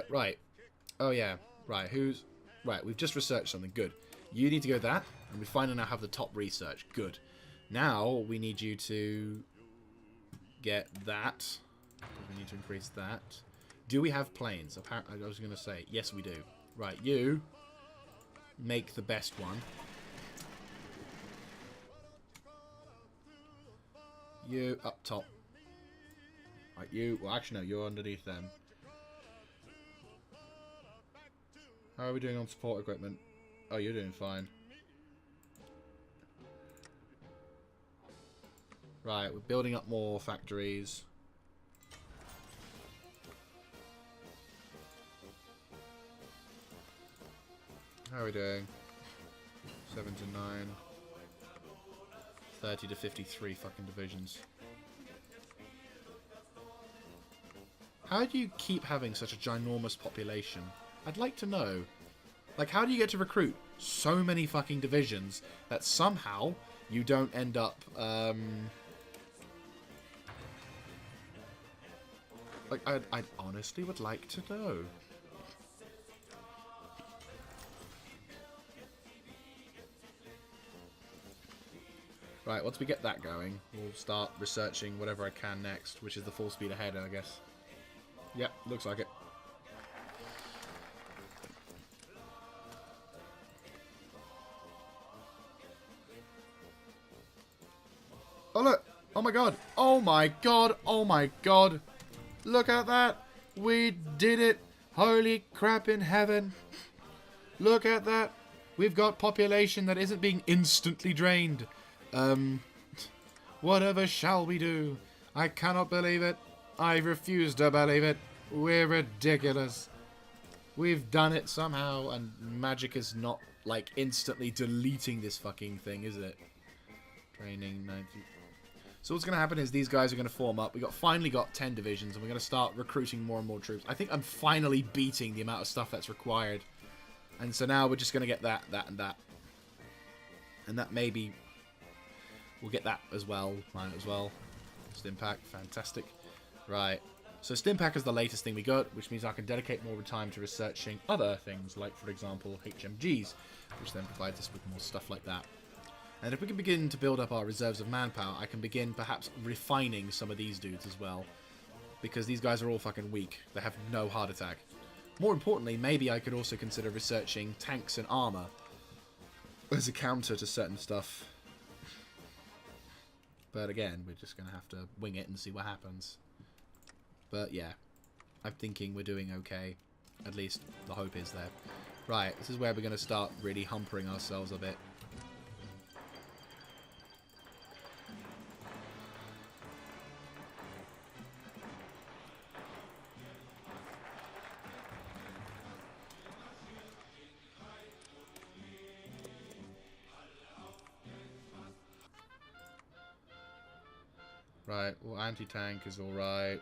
Right. Oh, yeah. Right, Right, we've just researched something. Good. You need to go that, and we finally now have the top research. Good. Now, we need you to get that. We need to increase that. Do we have planes? Apparently, I was going to say, yes, we do. Right, you make the best one. You up top. Right, you... Well, actually, no, you're underneath them. How are we doing on support equipment? Oh, you're doing fine. Right, we're building up more factories. How are we doing? 7 to 9. 30 to 53 fucking divisions. How do you keep having such a ginormous population? I'd like to know. Like, how do you get to recruit so many fucking divisions that somehow you don't end up, like, I honestly would like to know. Right, once we get that going, we'll start researching whatever I can next, which is the full speed ahead, I guess. Yep, looks like it. Oh, look! Oh my god! Oh my god! Oh my god! Look at that! We did it! Holy crap in heaven! Look at that! We've got population that isn't being instantly drained. Whatever shall we do? I cannot believe it. I refuse to believe it. We're ridiculous. We've done it somehow, and magic is not, like, instantly deleting this fucking thing, is it? Training 90. So what's going to happen is these guys are going to form up. We've finally got 10 divisions, and we're going to start recruiting more and more troops. I think I'm finally beating the amount of stuff that's required. And so now we're just going to get that, and that. And that maybe... We'll get that as well. Might as well. Stimpack. Fantastic. Right. So Stimpack is the latest thing we got, which means I can dedicate more time to researching other things, like, for example, HMGs, which then provides us with more stuff like that. And if we can begin to build up our reserves of manpower, I can begin perhaps refining some of these dudes as well. Because these guys are all fucking weak. They have no heart attack. More importantly, maybe I could also consider researching tanks and armor as a counter to certain stuff. But again, we're just going to have to wing it and see what happens. But yeah, I'm thinking we're doing okay. At least the hope is there. Right, this is where we're going to start really humpering ourselves a bit. Right, well, anti-tank is alright.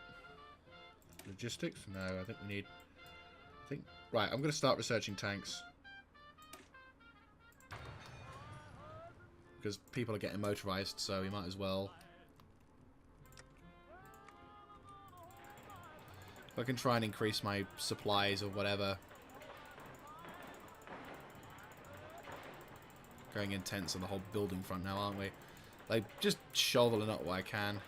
Logistics? No, I think we need... Right, I'm going to start researching tanks. Because people are getting motorized, so we might as well. If I can try and increase my supplies or whatever. Going intense on the whole building front now, aren't we? Like, just shoveling up what I can.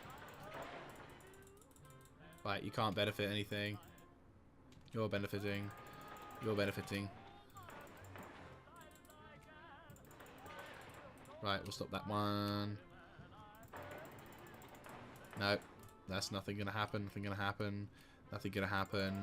Right, you can't benefit anything. You're benefiting. You're benefiting. Right, we'll stop that one. No, that's nothing gonna happen. Nothing gonna happen. Nothing gonna happen.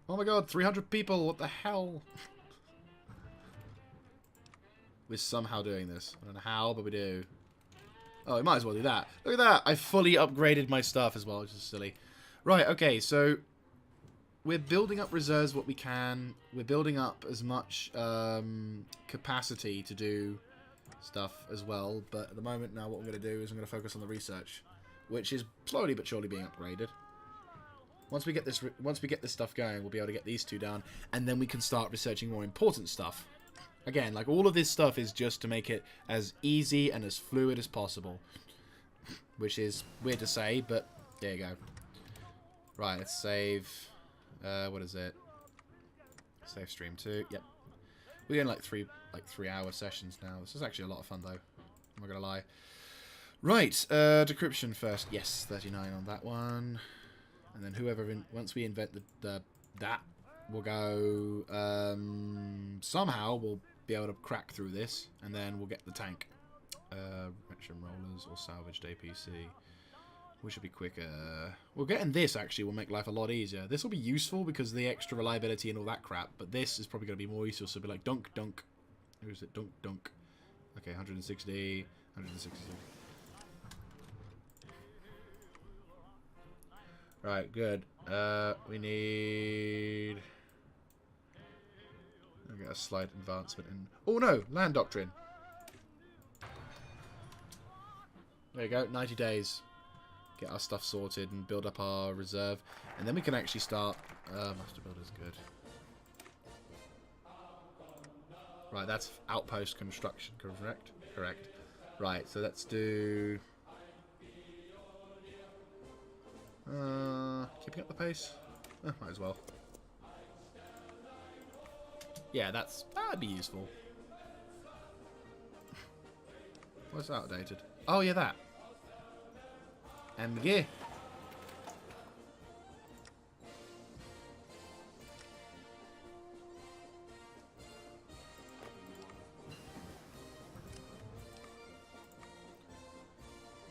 Oh my god, 300 people, what the hell? We're somehow doing this. I don't know how, but we do. Oh, we might as well do that. Look at that! I fully upgraded my stuff as well, which is silly. Right, okay, so... we're building up reserves what we can. We're building up as much capacity to do stuff as well. But at the moment now what I'm going to do is I'm going to focus on the research. Which is slowly but surely being upgraded. Once we get this stuff going, we'll be able to get these two down. And then we can start researching more important stuff. Again, like all of this stuff is just to make it as easy and as fluid as possible. Which is weird to say, but there you go. Right, let's save... what is it? Save stream 2. Yep. We're getting like 3-hour sessions now. This is actually a lot of fun though. I'm not gonna lie. Right, decryption first. Yes, 39 on that one. And then whoever once we invent that, we'll go somehow we'll be able to crack through this, and then we'll get the tank. Retro rollers or salvaged APC. Which should be quicker. Well, getting this actually will make life a lot easier. This will be useful because of the extra reliability and all that crap, but this is probably going to be more useful, so it'll be like dunk, dunk. Who is it? Dunk, dunk. Okay, 160, 160. Right, good. We need... I'll get a slight advancement in... Oh no! Land Doctrine! There you go, 90 days. Get our stuff sorted and build up our reserve. And then we can actually start... Master Builder's good. Right, that's outpost construction, correct? Correct. Right, so let's do... keeping up the pace? Might as well. Yeah, that'd be useful. What's outdated? Oh yeah, that. MG.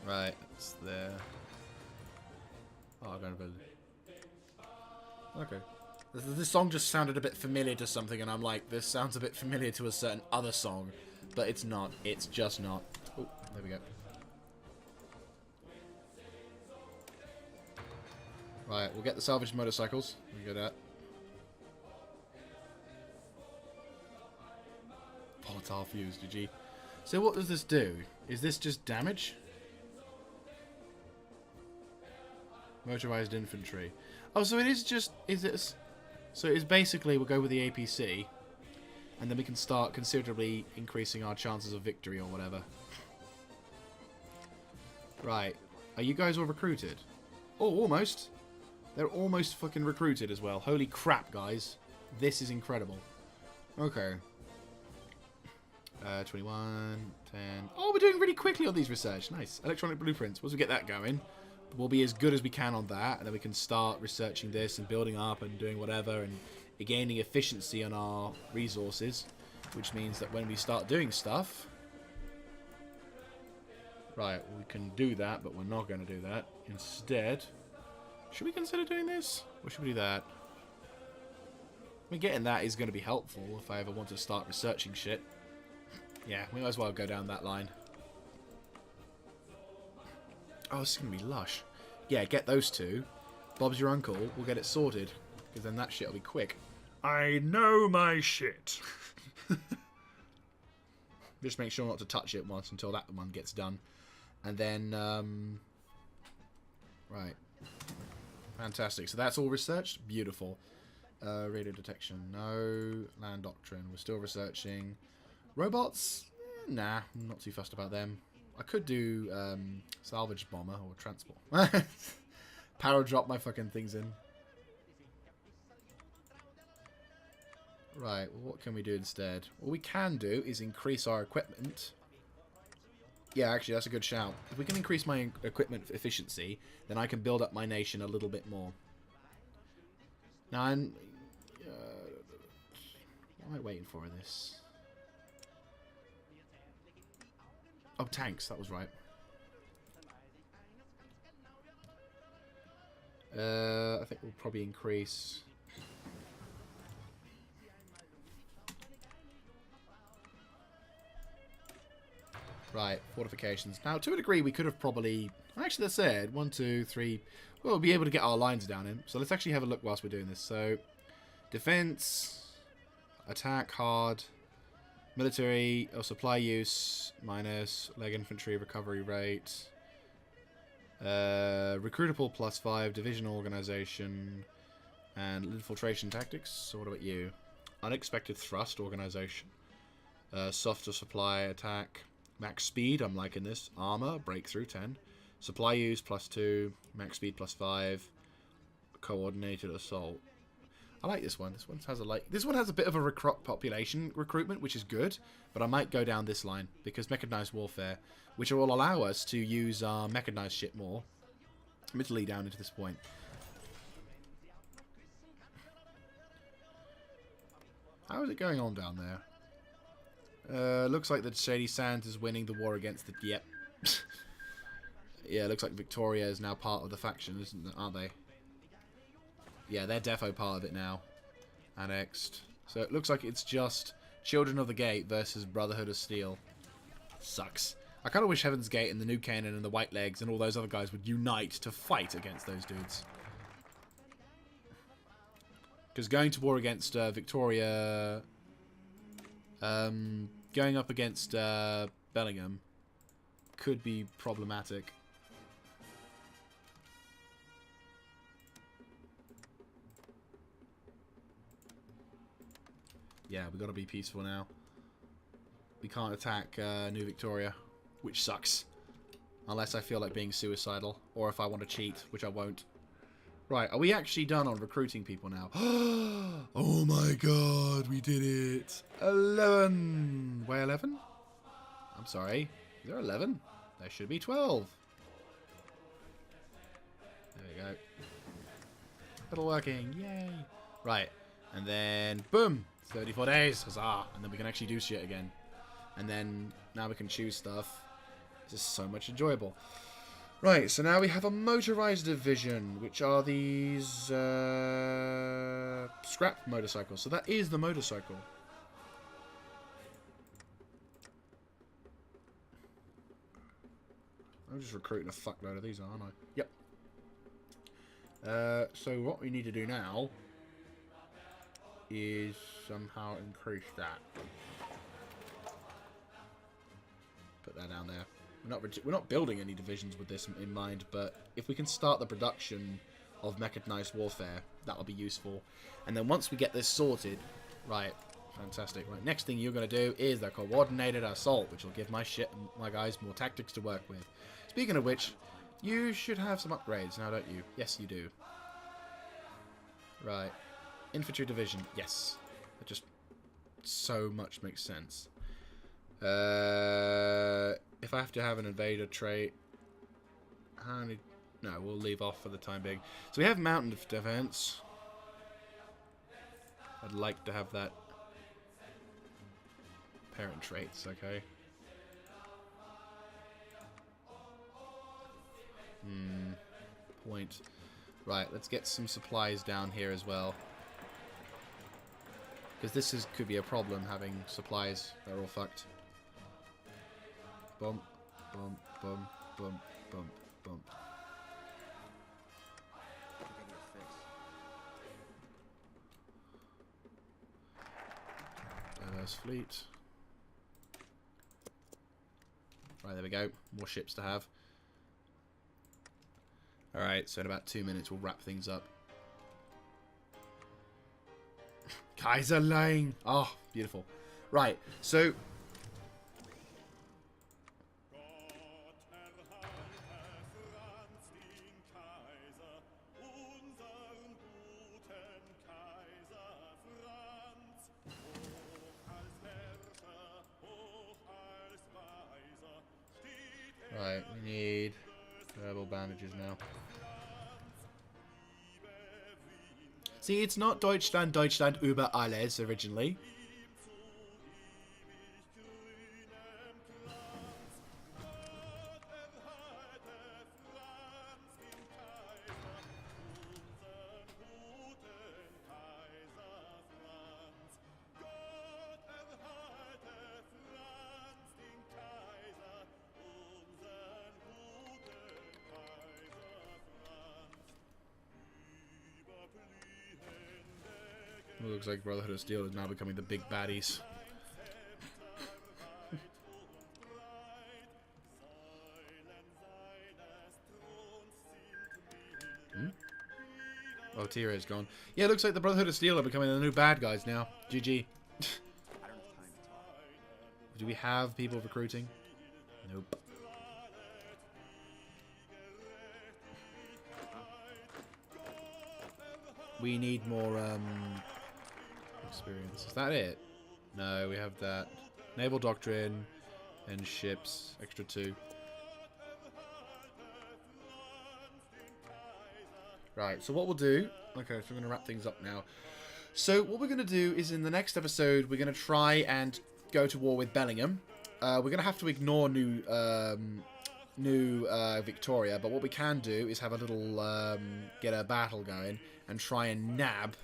Right, it's there. Oh, I'm going to build it. Okay. This song just sounded a bit familiar to something, and I'm like, this sounds a bit familiar to a certain other song. But it's not. It's just not. Oh, there we go. Right, we'll get the salvaged motorcycles. We get that. Volatile fuse, GG. So what does this do? Is this just damage? Motorized infantry. Oh, so it is just... So it's basically we'll go with the APC, and then we can start considerably increasing our chances of victory or whatever. Right. Are you guys all recruited? Oh, almost. They're almost fucking recruited as well. Holy crap, guys. This is incredible. Okay. 21, 10... Oh, we're doing really quickly on these research. Nice. Electronic blueprints. Once we get that going, we'll be as good as we can on that, and then we can start researching this and building up and doing whatever and gaining efficiency on our resources, which means that when we start doing stuff... Right, we can do that, but we're not going to do that. Instead... Should we consider doing this? Or should we do that? I mean, getting that is going to be helpful if I ever want to start researching shit. Yeah, we might as well go down that line. Oh, this is going to be lush. Yeah, get those two. Bob's your uncle. We'll get it sorted. Because then that shit will be quick. I know my shit. Just make sure not to touch it once until that one gets done. And then, right. Fantastic. So that's all researched. Beautiful. Radio detection. No. Land doctrine. We're still researching. Robots? Nah, I'm not too fussed about them. I could do salvage bomber or transport. Power drop my fucking things in. Right, well, what can we do instead? What we can do is increase our equipment. Yeah, actually, that's a good shout. If we can increase my equipment efficiency, then I can build up my nation a little bit more. Now, I'm... what am I waiting for in this? Oh, tanks, that was right. I think we'll probably increase... Right, fortifications. Now, to a degree, we could have probably... Actually, that's it. 1, 2, 3... Well, we'll be able to get our lines down in. So let's actually have a look whilst we're doing this. So, defense, attack, hard, military, or supply use, minus, leg infantry, recovery rate, recruitable +5, divisional organization, and infiltration tactics. So what about you? Unexpected thrust organization, softer supply, attack, max speed, I'm liking this, armor, breakthrough 10, supply use +2, max speed +5, coordinated assault. I like this one. This one has a bit of a population recruitment, which is good, but I might go down this line because mechanized warfare, which will allow us to use our mechanized shit more. Admittedly, down into this point. How is it going on down there? Looks like the Shady Sands is winning the war against the... Yep. Yeah, looks like Victoria is now part of the faction, aren't they? Yeah, they're defo part of it now. Annexed. So it looks like it's just Children of the Gate versus Brotherhood of Steel. Sucks. I kind of wish Heaven's Gate and the New Canaan and the White Legs and all those other guys would unite to fight against those dudes. Because going to war against Victoria... going up against Bellingham could be problematic. Yeah, we've got to be peaceful now. We can't attack New Victoria, which sucks. Unless I feel like being suicidal, or if I want to cheat, which I won't. Right, are we actually done on recruiting people now? Oh my god, we did it! 11! Why 11? I'm sorry. Is there 11? There should be 12. There we go. Still working, yay! Right, and then, boom! 34 days, huzzah! And then we can actually do shit again. And then, now we can choose stuff. This is so much enjoyable. Right, so now we have a motorized division, which are these scrap motorcycles. So that is the motorcycle. I'm just recruiting a fuckload of these, aren't I? Yep. So what we need to do now is somehow increase that. Put that down there. We're not building any divisions with this in mind, but if we can start the production of mechanized warfare, that'll be useful. And then once we get this sorted, right, fantastic. Right, next thing you're going to do is the coordinated assault, which will give my guys more tactics to work with. Speaking of which, you should have some upgrades now, don't you? Yes, you do. Right, infantry division, yes. That just so much makes sense. If I have to have an invader trait, no, we'll leave off for the time being. So we have mountain defense. I'd like to have that. Parent traits, okay. Point. Right, let's get some supplies down here as well. Because this could be a problem, having supplies. They're all fucked. Bump, bump, bump, bump, bump, bump. Diverse fleet. Right, there we go. More ships to have. Alright, so in about 2 minutes we'll wrap things up. Kaiserlein! Oh, beautiful. Right, so... Right, we need herbal bandages now. See, it's not Deutschland über alles originally. It looks like Brotherhood of Steel is now becoming the big baddies. Oh, Tira is gone. Yeah, it looks like the Brotherhood of Steel are becoming the new bad guys now. GG. Do we have people recruiting? Nope. We need more experience. Is that it? No, we have that. Naval Doctrine and ships. Extra 2. Right, so what we'll do... Okay, so we're going to wrap things up now. So what we're going to do is in the next episode, we're going to try and go to war with Bellingham. We're going to have to ignore new Victoria, but what we can do is have a little... get a battle going and try and nab,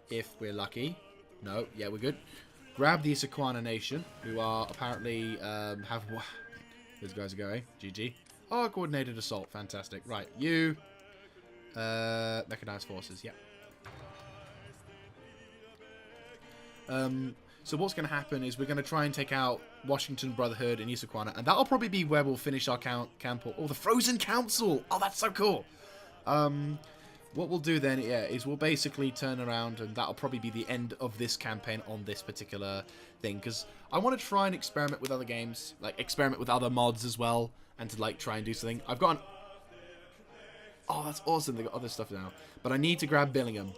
if we're lucky. No, yeah, we're good. Grab the Issaquana Nation, who are apparently have... Those guys are going. GG. Oh, coordinated assault. Fantastic. Right, you... mechanized forces, yeah. So what's going to happen is we're going to try and take out Washington Brotherhood and Issaquana, and that'll probably be where we'll finish our camp. Oh, the Frozen Council! Oh, that's so cool! What we'll do then, yeah, is we'll basically turn around, and that'll probably be the end of this campaign on this particular thing, because I want to try and experiment with other games, like experiment with other mods as well, and to like try and do something. I've got an... Oh, that's awesome, they got other stuff now. But I need to grab Billingham.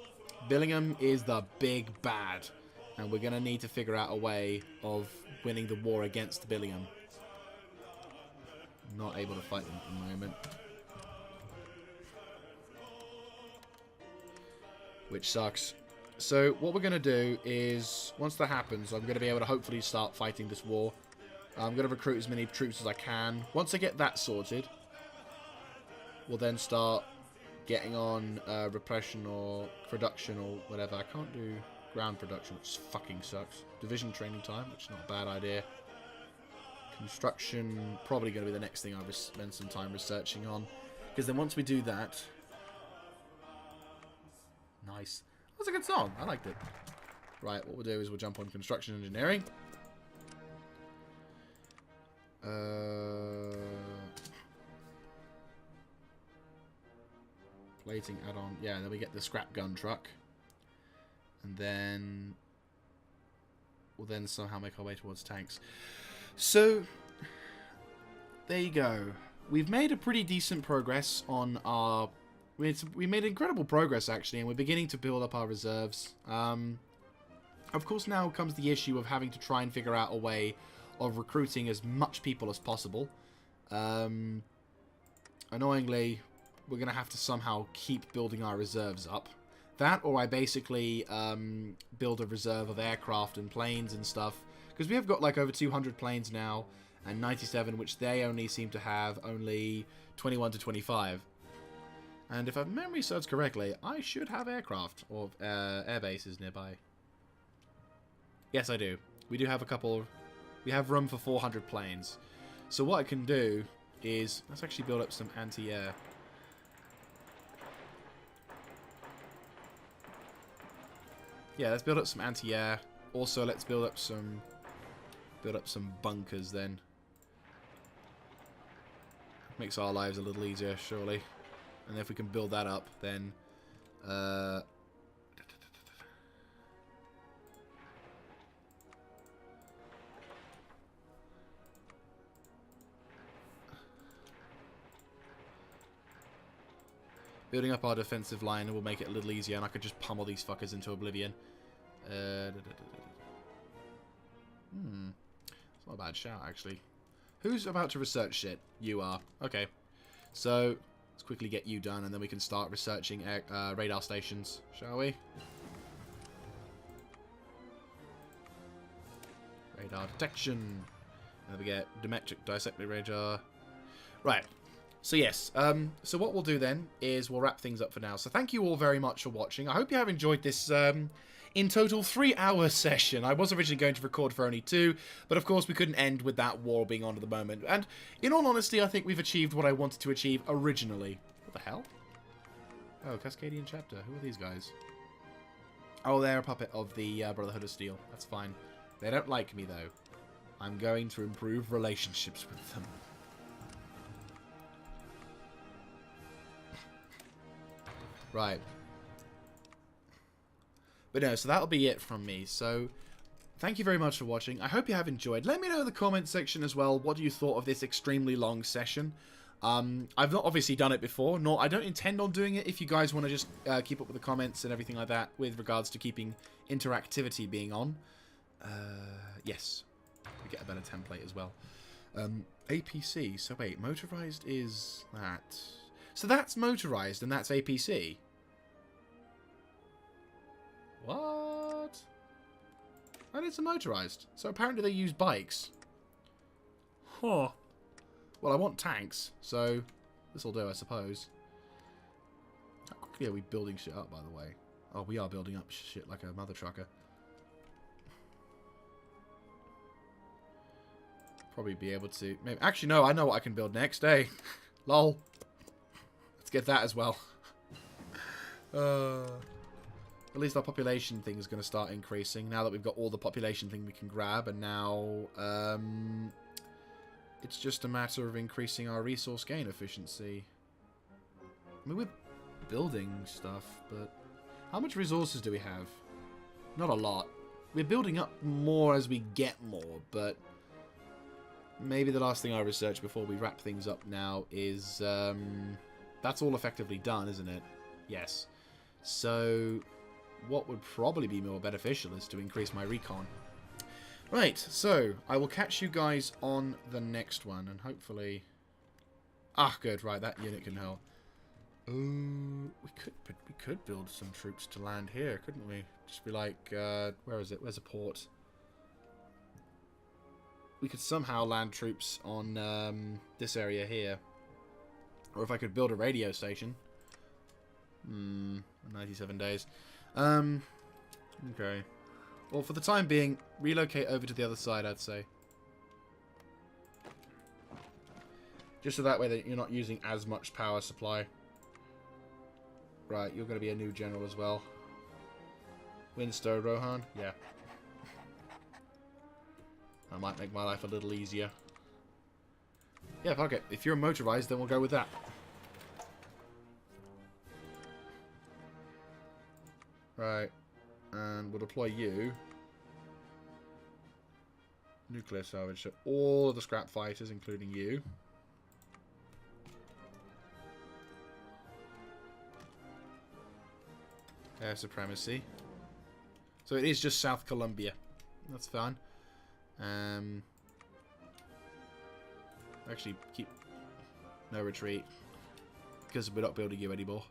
Billingham is the big bad, and we're going to need to figure out a way of winning the war against Billingham. Not able to fight them at the moment. Which sucks. So what we're going to do is, once that happens, I'm going to be able to hopefully start fighting this war. I'm going to recruit as many troops as I can. Once I get that sorted, we'll then start getting on repression or production or whatever. I can't do ground production, which fucking sucks. Division training time, which is not a bad idea. Construction, probably going to be the next thing I spend some time researching on. Because then once we do that... Nice. That's a good song. I liked it. Right, what we'll do is we'll jump on construction engineering. Plating add-on. Yeah, then we get the scrap gun truck. And then we'll then somehow make our way towards tanks. So, there you go. We've made a pretty decent progress on our... We made incredible progress, actually, and we're beginning to build up our reserves. Of course, now comes the issue of having to try and figure out a way of recruiting as much people as possible. Annoyingly, we're going to have to somehow keep building our reserves up. That, or I basically build a reserve of aircraft and planes and stuff. Because we have got like over 200 planes now, and 97, which they only seem to have only 21 to 25. And if my memory serves correctly, I should have aircraft or air bases nearby. Yes, I do. We do have a couple. We have room for 400 planes. So what I can do is... Let's actually build up some anti-air. Yeah, let's build up some anti-air. Also, let's build up some bunkers then. Makes our lives a little easier, surely. And if we can build that up, then... building up our defensive line will make it a little easier, and I could just pummel these fuckers into oblivion. It's not a bad shout, actually. Who's about to research shit? You are. Okay. So, let's quickly get you done, and then we can start researching radar stations, shall we? Radar detection. And then we get Dimetric dissecting radar. Right. So yes, so what we'll do then is we'll wrap things up for now. So thank you all very much for watching. I hope you have enjoyed this, in total, 3-hour session. I was originally going to record for only 2, but of course we couldn't end with that war being on at the moment. And in all honesty, I think we've achieved what I wanted to achieve originally. What the hell? Oh, Cascadian Chapter. Who are these guys? Oh, they're a puppet of the Brotherhood of Steel. That's fine. They don't like me, though. I'm going to improve relationships with them. Right. But no, so that'll be it from me. So, thank you very much for watching. I hope you have enjoyed. Let me know in the comment section as well, what you thought of this extremely long session. I've not obviously done it before, nor I don't intend on doing it if you guys want to just keep up with the comments and everything like that with regards to keeping interactivity being on. Yes. We get a better template as well. APC. So wait, motorized is that. So that's motorized and that's APC. What? And it's a motorized. So apparently they use bikes. Huh. Well, I want tanks, so this'll do, I suppose. How quickly are we building shit up, by the way? Oh, we are building up shit like a mother trucker. Probably be able to... Maybe, actually, no, I know what I can build next. Hey. Lol. Let's get that as well. At least our population thing is going to start increasing now that we've got all the population thing we can grab, and now it's just a matter of increasing our resource gain efficiency. I mean, we're building stuff, but how much resources do we have? Not a lot. We're building up more as we get more, but maybe the last thing I researched before we wrap things up now is that's all effectively done, isn't it? Yes. So what would probably be more beneficial is to increase my recon. Right, so I will catch you guys on the next one, and hopefully... Ah, good, right, that unit can help. Ooh, we could build some troops to land here, couldn't we? Just be like, where is it? Where's a port? We could somehow land troops on this area here. Or if I could build a radio station. 97 days. Okay. Well, for the time being, relocate over to the other side, I'd say. Just so that way that you're not using as much power supply. Right, you're going to be a new general as well. Winstow, Rohan? Yeah. That might make my life a little easier. Yeah, fuck it. If you're motorized, then we'll go with that. Right. And we'll deploy you. Nuclear salvage. So all of the scrap fighters, including you. Air supremacy. So it is just South Columbia. That's fine. Actually, keep no retreat because we're not building you anymore.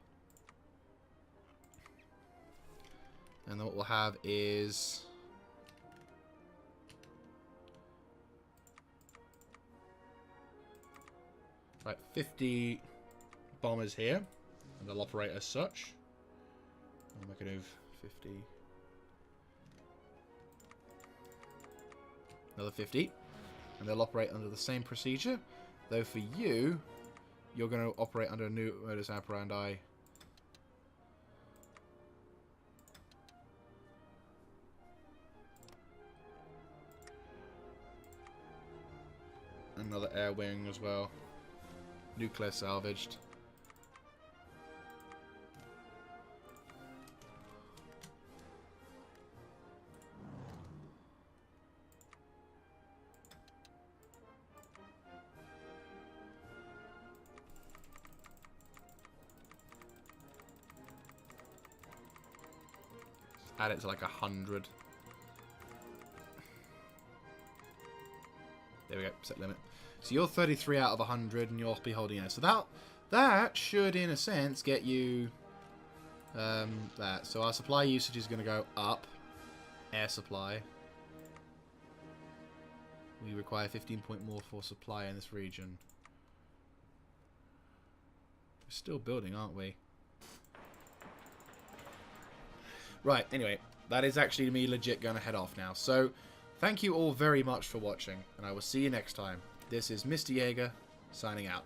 And then what we'll have is right 50 bombers here, and they'll operate as such. I'm going to move 50. Another 50. And they'll operate under the same procedure. Though for you, you're going to operate under a new modus operandi. Another air wing as well. Nuclear salvaged. Add it to like 100. There we go, set limit. So you're 33 out of 100 and you'll be holding it. So that should, in a sense, get you that. So our supply usage is going to go up. Air supply. We require 15 point more for supply in this region. We're still building, aren't we? Right, anyway, that is actually me legit going to head off now. So, thank you all very much for watching, and I will see you next time. This is Mr. Jaeger, signing out.